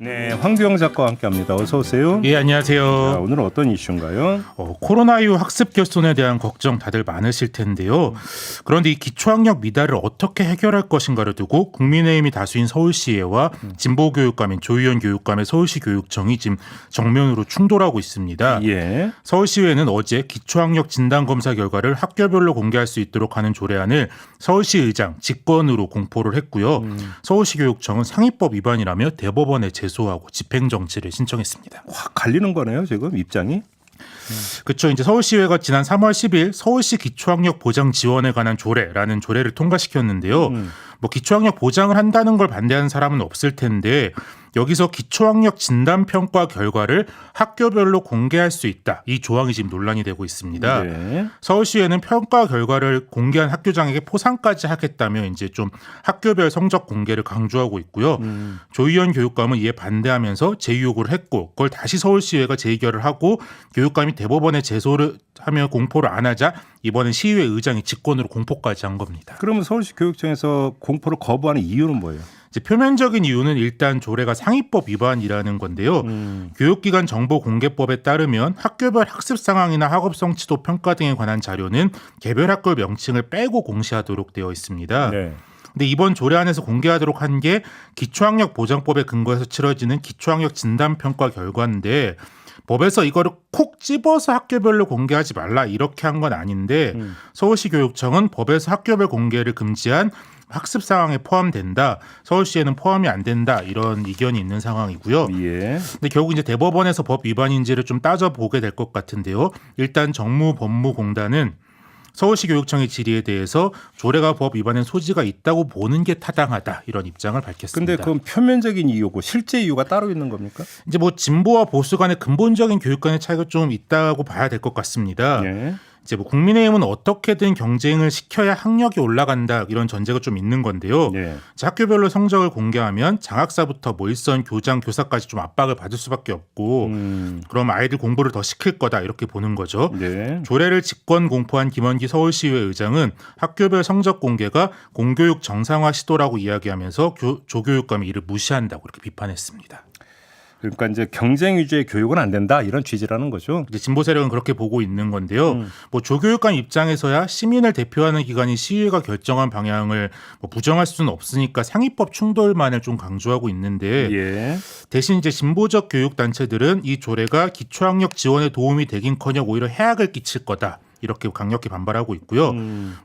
네, 황규영 작가와 함께합니다. 어서 오세요. 예, 안녕하세요. 자, 오늘은 어떤 이슈인가요? 코로나 이후 학습 결손에 대한 걱정 다들 많으실 텐데요. 그런데 이 기초학력 미달을 어떻게 해결할 것인가를 두고 국민의힘이 다수인 서울시의회와 진보교육감인 조희연 교육감의 서울시 교육청이 지금 정면으로 충돌하고 있습니다. 예. 서울시의회는 어제 기초학력 진단검사 결과를 학교별로 공개할 수 있도록 하는 조례안을 서울시의장 직권으로 공포를 했고요. 서울시 교육청은 상위법 위반이라며 대법원에 제소하고 집행정지를 신청했습니다. 확 갈리는 거네요, 지금 입장이. 그렇죠. 이제 서울시의회가 지난 3월 10일 서울시 기초학력 보장 지원에 관한 조례라는 조례를 통과시켰는데요. 뭐 기초학력 보장을 한다는 걸 반대하는 사람은 없을 텐데 여기서 기초학력 진단평가 결과를 학교별로 공개할 수 있다. 이 조항이 지금 논란이 되고 있습니다. 네. 서울시에는 평가 결과를 공개한 학교장에게 포상까지 하겠다며 이제 좀 학교별 성적 공개를 강조하고 있고요. 조희연 교육감은 이에 반대하면서 재의요구를 했고 그걸 다시 서울시의회가 재의결을 하고 교육감이 대법원에 제소를 하며 공포를 안 하자 이번엔 시의회 의장이 직권으로 공포까지 한 겁니다. 그러면 서울시 교육청에서 공포를 거부하는 이유는 뭐예요? 이제 표면적인 이유는 일단 조례가 상위법 위반이라는 건데요. 교육기관 정보공개법에 따르면 학교별 학습 상황이나 학업 성취도 평가 등에 관한 자료는 개별 학교 명칭을 빼고 공시하도록 되어 있습니다. 네. 근데 이번 조례안에서 공개하도록 한 게 기초학력 보장법에 근거해서 치러지는 기초학력 진단평가 결과인데 법에서 이거를 콕 집어서 학교별로 공개하지 말라 이렇게 한 건 아닌데 서울시 교육청은 법에서 학교별 공개를 금지한 학습 상황에 포함된다. 서울시에는 포함이 안 된다. 이런 의견이 있는 상황이고요. 예. 근데 결국 이제 대법원에서 법 위반인지를 좀 따져보게 될 것 같은데요. 일단 정무법무공단은 서울시 교육청의 질의에 대해서 조례가 법 위반의 소지가 있다고 보는 게 타당하다. 이런 입장을 밝혔습니다. 근데 그건 표면적인 이유고 실제 이유가 따로 있는 겁니까? 이제 뭐 진보와 보수 간의 근본적인 교육 간의 차이가 좀 있다고 봐야 될 것 같습니다. 예. 이제 뭐 국민의힘은 어떻게든 경쟁을 시켜야 학력이 올라간다 이런 전제가 좀 있는 건데요. 예. 이제 학교별로 성적을 공개하면 장학사부터 뭐 일선 교장, 교사까지 좀 압박을 받을 수밖에 없고 그럼 아이들 공부를 더 시킬 거다 이렇게 보는 거죠. 네. 조례를 직권 공포한 김원기 서울시의회 의장은 학교별 성적 공개가 공교육 정상화 시도라고 이야기하면서 조교육감이 이를 무시한다고 이렇게 비판했습니다. 그러니까 이제 경쟁 위주의 교육은 안 된다 이런 취지라는 거죠. 이제 진보 세력은 그렇게 보고 있는 건데요. 뭐 조교육감 입장에서야 시민을 대표하는 기관인 시의회가 결정한 방향을 뭐 부정할 수는 없으니까 상위법 충돌만을 좀 강조하고 있는데 예. 대신 이제 진보적 교육 단체들은 이 조례가 기초학력 지원에 도움이 되긴커녕 오히려 해악을 끼칠 거다. 이렇게 강력히 반발하고 있고요.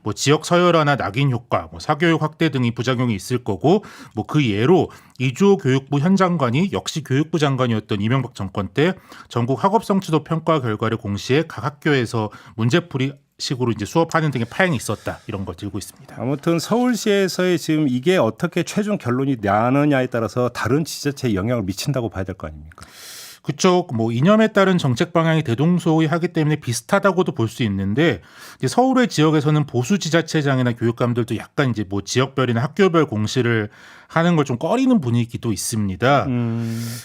뭐 지역 서열화나 낙인 효과, 뭐 사교육 확대 등이 부작용이 있을 거고, 뭐 그 예로 이주호 교육부 현 장관이 역시 교육부 장관이었던 이명박 정권 때 전국 학업 성취도 평가 결과를 공시해 각 학교에서 문제풀이 식으로 이제 수업하는 등의 파행이 있었다 이런 걸 들고 있습니다. 아무튼 서울시에서의 지금 이게 어떻게 최종 결론이 나느냐에 따라서 다른 지자체에 영향을 미친다고 봐야 될 거 아닙니까? 그쪽 뭐 이념에 따른 정책 방향이 대동소이하기 때문에 비슷하다고도 볼 수 있는데 이제 서울의 지역에서는 보수 지자체장이나 교육감들도 약간 이제 뭐 지역별이나 학교별 공시를 하는 걸 좀 꺼리는 분위기도 있습니다.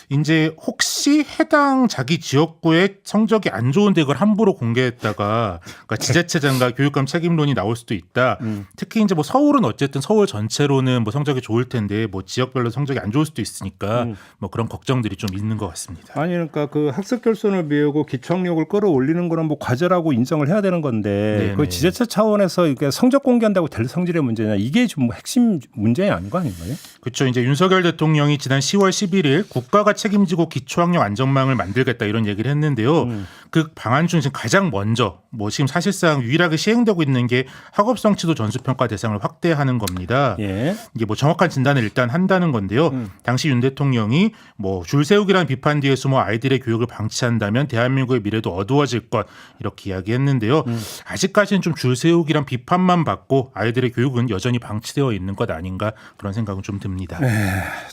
이제 혹시 해당 자기 지역구의 성적이 안 좋은데 그걸 함부로 공개했다가 그러니까 지자체장과 교육감 책임론이 나올 수도 있다. 특히 이제 뭐 서울은 어쨌든 서울 전체로는 뭐 성적이 좋을 텐데 뭐 지역별로 성적이 안 좋을 수도 있으니까 뭐 그런 걱정들이 좀 있는 것 같습니다. 아니 그러니까 그 학습 결손을 메우고 기초학력을 끌어올리는 거는 뭐 과제라고 인정을 해야 되는 건데 네네. 그 지자체 차원에서 이게 성적 공개한다고 될 성질의 문제냐 이게 좀 핵심 문제 아닌 거 아닌가요? 그렇죠. 이제 윤석열 대통령이 지난 10월 11일 국가가 책임지고 기초학력 안전망을 만들겠다 이런 얘기를 했는데요. 그 방안 중 지금 가장 먼저 뭐 지금 사실상 유일하게 시행되고 있는 게 학업 성취도 전수평가 대상을 확대하는 겁니다. 예. 이게 뭐 정확한 진단을 일단 한다는 건데요. 당시 윤 대통령이 뭐 줄세우기라는 비판 뒤에 숨어 아이들의 교육을 방치한다면 대한민국의 미래도 어두워질 것 이렇게 이야기했는데요. 아직까지는 좀 줄세우기란 비판만 받고 아이들의 교육은 여전히 방치되어 있는 것 아닌가 그런 생각은 좀 듭니다.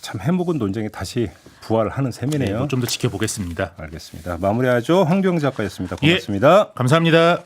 참 해묵은 논쟁이 다시 부활하는 셈이네요. 좀 더 지켜보겠습니다. 알겠습니다. 마무리하죠. 황경 작가였습니다. 고맙습니다. 감사합니다.